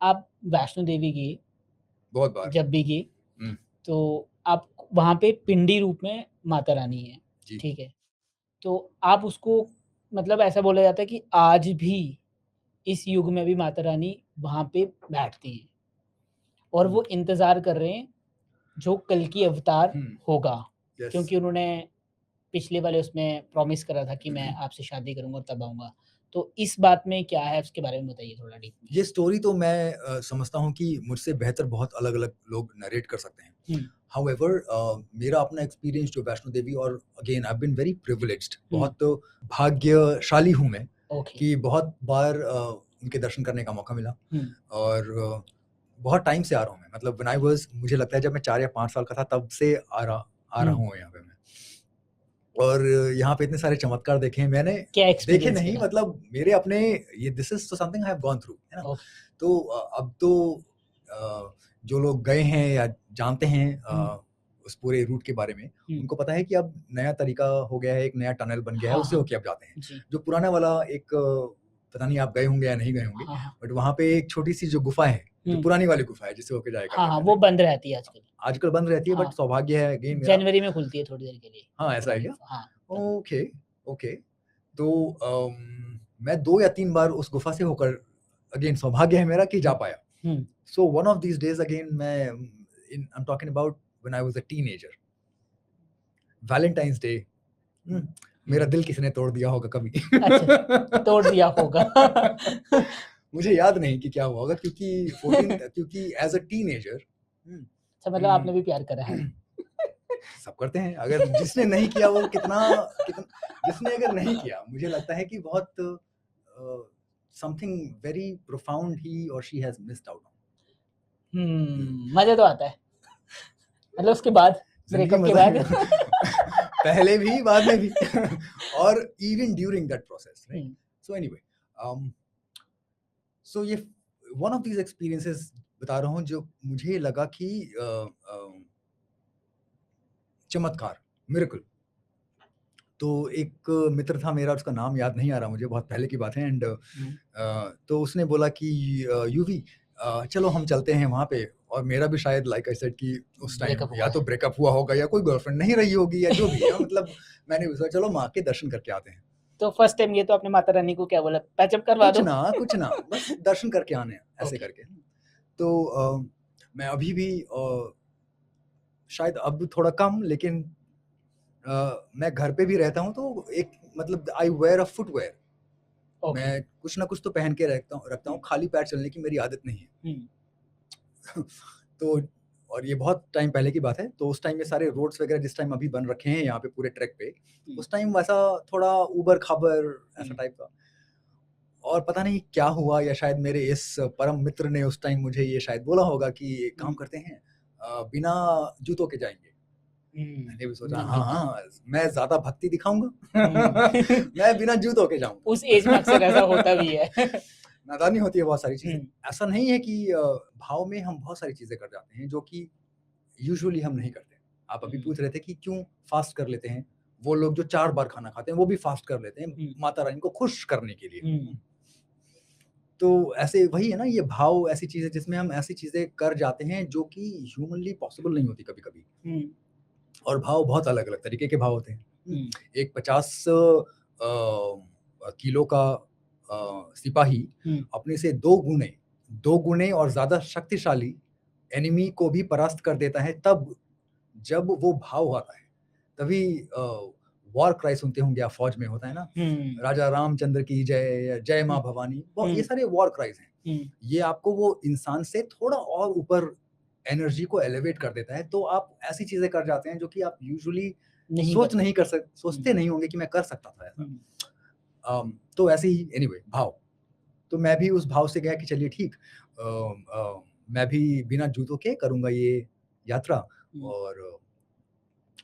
आप वैष्णो देवी गए, बहुत बार। जब भी गए, हुँ, तो आप वहाँ पे पिंडी रूप में माता रानी है, जी। ठीक है? तो आप उसको मतलब ऐसा बोला जाता है कि आज भी इस युग में भी माता रानी वहाँ पे बैठती हैं और हुँ, वो इंतज़ार कर रहे हैं जो कल की अवतार हुँ, होगा। यस। क्योंकि उन्होंने पिछले वाले उसमें प्रॉमिस करा था कि मैं आपसे शादी करूँगा तब आऊँगा। तो इस बात में क्या है उसके बारे में बताइए थोड़ा डीप में? ये स्टोरी तो मैं समझता हूँ कि मुझसे बेहतर बहुत अलग-अलग लोग नरेट कर सकते हैं। हुँ, हाउएवर मेरा अपना एक्सपीरियंस जो वैष्णो देवी और again I have been very privileged, hmm, बहुत भाग्यशाली हूँ मैं ओके। कि बहुत बार उनके दर्शन करने का मौका मिला हुँ, और बहुत टाइम से आ रहा हूँ मैं। मतलब व्हेन आई वाज़ मुझे लगता है जब मैं 4 या 5 साल का था तब से आ रहा हुँ। हूँ यहाँ पे मैं। और यहाँ पे इतने सारे चमत्कार देखे हैं मैंने, क्या देखे एक्सपीरियंस नहीं रहा? मतलब मेरे अपने ये दिस इज़ तो something I have gone through, है ना? ओके। तो अब तो जो लोग गए हैं या जानते हैं हुँ, उस पूरे रूट के बारे में, हुँ। उनको पता है कि अब नया तरीका हो गया है, एक नया टनल बन गया है, हाँ, उससे हाँ। होके अब जाते हैं। जी। जो पुराना वाला एक पता नहीं आप गए होंगे या नहीं गए होंगे, हाँ, हाँ। बट वहाँ पे एक छोटी-सी जो गुफ़ा है, जो हुँ। पुरानी वाली गुफ़ा है जिससे होके जाया हाँ, करते हाँ, थे वो पहले। बंद रहती है आजकल। आजकल बंद रहती है बट हाँ, सौभाग्य है अगेन मेरा। जनवरी में खुलती है थोड़ी देर के लिए, हाँ, वो ऐसा है पुरानी क्या? हाँ, बंद ओके, ओके। तो मैं 2 या 3 बार उस गुफ़ा से होकर अगेन सौभाग्य है मेरा कि जा हुँ, पाया। Hmm, so one of these days again मैं I am talking about when I was a teenager, Valentine's Day. Hmm, मेरा हुँ। दिल किसी ने तोड़ दिया होगा कभी। अच्छा, तोड़ दिया होगा। मुझे याद नहीं कि क्या हुआ होगा क्योंकि एज़ अ टीनेजर हुँ, अच्छा मतलब आपने हुँ। भी प्यार करा है। सब करते हैं। अगर जिसने नहीं किया वो कितना कितना जिसने अगर नहीं किया, मुझे लगता है कि बहुत समथिंग वेरी प्रोफाउंड ही और she has missed out on. Hmm, मज़ा तो आता है। मतलब उसके बाद, ज़िंदगी ब्रेकअप के मज़ा बाद। है। पहले भी, बाद में भी और even during that process, right? Hmm, so anyway so ये वन ऑफ दीज़ एक्सपीरियंसेस बता रहा हूँ जो मुझे लगा कि चमत्कार, मिरेकल। तो एक मित्र था मेरा उसका नाम याद नहीं आ रहा मुझे, बहुत पहले की बात है एंड हुँ, तो उसने बोला कि यूवी चलो हम चलते हैं वहाँ पे और मेरा भी शायद लाइक आई सेड कि उस टाइम ब्रेकअप या हुआ तो है। ब्रेकअप हुआ होगा या कोई गर्लफ्रेंड नहीं रही होगी या जो भी है मतलब मैंने भी सोचा चलो माँ के दर्शन करके आते हैं। तो फर्स्ट टाइम ये तो आपने माता रानी को क्या बोला? पैचअप करवा दो। कुछ ना बस दर्शन करके आने हैं, ऐसे ओके। करके। तो मैं अभी भी शायद अब थोड़ा कम लेकिन मैं घर पे भी रहता हूँ तो एक मतलब आई वेयर अ फुटवियर। ओके। मैं कुछ ना कुछ तो पहन के रखता हुँ, हूँ, खाली पैर चलने की मेरी आदत नहीं है। हुँ, तो और ये बहुत टाइम पहले की बात है, तो उस टाइम ये सारे रोड्स वगैरह जिस टाइम अभी बन रखे हैं यहाँ पे पूरे ट्रैक पे, हुँ, उस टाइम वैसा थोड़ा ऊबड़-खाबड़ ऐसा हुँ, टाइप का और पता नहीं क्या हुआ या शायद मेरे इस परम मित्र ने उस टाइम मुझे ये शायद बोला होगा कि एक काम हुँ, करते हैं बिना जूतों के जाएँगे। हुँ, मैंने भी सोचा हाँ, नंगे पैर। हाँ, मैं ज़्यादा भक्ति दिखाऊँगा। हुँ। मैं बिना जूतों के जाऊँगा। उस एज में अक्सर ऐसा होता भी है। नादानी होती है बहुत सारी चीज़ें। हुँ, ऐसा नहीं है कि भाव में हम बहुत सारी चीज़ें कर जाते हैं जो कि यूजुअली हम नहीं करते। आप अभी हुँ, पूछ रहे थे कि क्यों फ़ास्ट कर लेते हैं? वो लोग जो 4 बार खाना खाते हैं, वो भी फ़ास्ट कर लेते हैं हुँ, माता रानी को खुश करने के लिए। हुँ, तो ऐसे वही है ना ये भाव ऐसी चीज़ है जिसमें हम ऐसी चीज़ें कर जाते हैं जो कि ह्यूमनली पॉसिबल नहीं होती कभी-कभी हुँ, और भाव बहुत अलग-अलग तरीके के भाव होते हैं। हुँ, एक 50 किलो का सिपाही हुँ, अपने से 2 गुने और ज़्यादा शक्तिशाली एनिमी को भी परास्त कर देता है तब जब वो भाव आता है। तभी वॉर क्राई सुनते होंगे आप फ़ौज में होता है ना, हुँ, राजा रामचंद्र की जय या जय हुँ, माँ भवानी, वो ये हुँ, सारे वॉर क्राइज़ हैं। हुँ, ये आपको वो इंसान से थोड़ा और ऊपर एनर्जी को एलिवेट कर देता है, तो आप ऐसी चीज़ें कर जाते हैं जो कि आप यूजुअली नहीं करते। हुँ, सोचते नहीं होंगे कि मैं कर सकता था ऐसा। हुँ, तो ऐसे ही एनीवे भाव, तो मैं भी उस भाव से गया कि चलिए ठीक मैं भी बिना जूतों के करूँगा ये यात्रा हुँ, और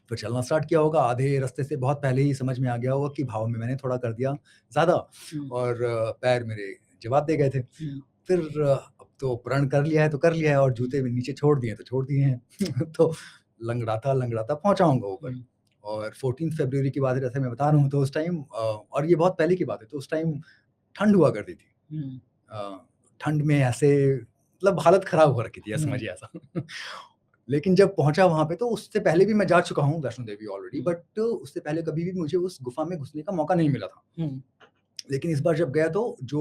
फिर चलना स्टार्ट किया होगा। आधे रास्ते से बहुत पहले ही समझ में आ गया होगा कि भाव में मैंने थोड़ा कर दिया ज़्यादा हुँ, और पैर मेरे जवाब दे गए थे। हुँ, फिर अब तो प्रण कर लिया है तो कर लिया है और हुँ, जूते भी नीचे छोड़ दिए हैं तो छोड़ दिए हैं। तो लंगड़ाता-लंगड़ाता पहुँचा हूँगा ऊपर हुँ, और 14th फ़रवरी की बात है जैसे मैं बता रहा हूँ तो उस टाइम और ये बहुत पहले की बात है तो उस टाइम ठंड हुआ करती थी। हुँ, अ, ठंड में ऐसे मतलब हालत खराब हो रखी थी, या हुँ, समझिए ऐसा। लेकिन जब पहुँचा वहाँ पे, तो उससे पहले भी मैं जा चुका हूँ Vaishno Devi already, hmm, but उससे पहले कभी भी मुझे उस गुफ़ा में घुसने का मौका नहीं मिला था। हुँ, लेकिन इस बार जब गया, तो जो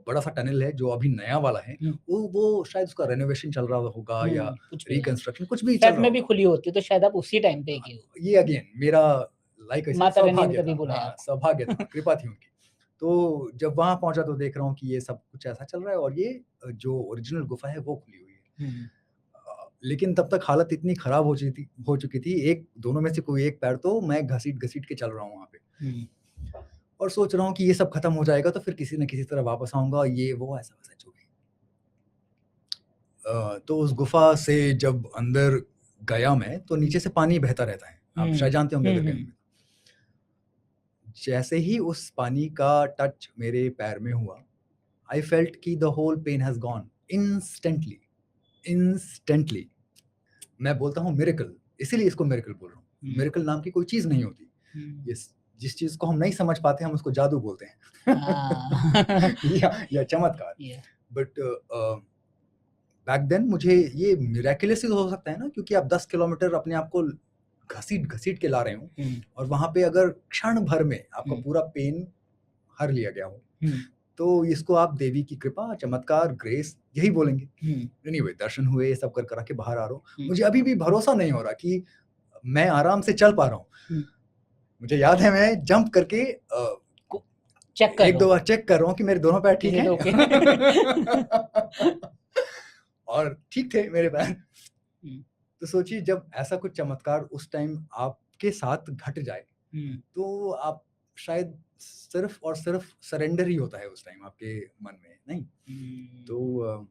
बड़ा-सा टनल है, जो अभी नया वाला है, हुँ, वो शायद उसका रेनोवेशन चल रहा होगा या हुँ, कुछ भी है। रिकंस्ट्रक्शन, कुछ भी चल फ़ेब रहा में भी होगा। खुली होती है, तो शायद आप उसी टाइम पे गए हो। ये अगेन मेरा लाइक ऐसे माता रानी ने सौभाग्य तभी था, बुलाया हाँ, आपको। सौभाग्य था, कृपा थी उनकी। तो जब वहाँ पहुँचा, तो देख रहा हूँ कि ये सब कुछ ऐसा चल रहा है, और ये जो ओरिजिनल गुफ़ा है वो खुली हुई है। हुँ, लेकिन तब तक हालत इतनी खराब हो चुकी थी, एक दोनों में से कोई एक पैर तो मैं घसीट-घसीट के चल रहा हूँ वहाँ पे, हुँ, और सोच रहा हूँ कि ये सब खत्म हो जाएगा, तो फिर किसी न किसी तरह वापस आऊँगा, ये वो ऐसा-वैसा जो भी। तो उस गुफ़ा से जब अंदर गया मैं, तो नीचे से पानी बहता रहता है। आप हुँ, शायद जानते होंगे हुँ, अगर गए हुँ, होंगे। जैसे ही उस पानी का टच मेरे पैर में हुआ, आई फेल्ट कि the whole pain has gone instantly, instantly. मैं बोलता हूँ मिरेकल, इसीलिए इसको मिरेकल बोल रहा हूँ। हुँ, मिरेकल नाम की कोई चीज़ नहीं होती। हुँ, ये स जिस चीज़ को हम नहीं समझ पाते, हम उसको जादू बोलते हैं। हाँ। या चमत्कार। ये बट बैक देन मुझे ये मिरेकुलस ही हो सकता है ना, क्योंकि आप 10 किलोमीटर अपने आप को घसीट-घसीट के ला रहे हो, हुँ, और वहाँ पे अगर क्षण भर में आपका हुँ, पूरा पेन हर लिया गया हो, हुँ, तो इसको आप देवी की कृपा, चमत्कार, ग्रेस यही बोलेंगे। हुँ, एनीवे दर्शन हुए, ये सब कर के बाहर आ रहा हूँ। हुँ, मुझे अभी भी भरोसा नहीं हो रहा कि मैं आराम से चल पा रहा हूँ। हुँ, मुझे याद है, मैं जंप करके को चेक कर रहे 1-2 हो, बार चेक कर रहा हूँ कि मेरे दोनों पैर ठीक इज़ इट हैं। ओके? और ठीक थे मेरे पैर। हुँ, तो सोचिए, जब ऐसा कुछ चमत्कार उस टाइम आपके साथ घट जाए, हुँ, तो आप शायद सिर्फ़ और सिर्फ़ सरेंडर ही होता है उस टाइम आपके मन में, नहीं? हुँ, तो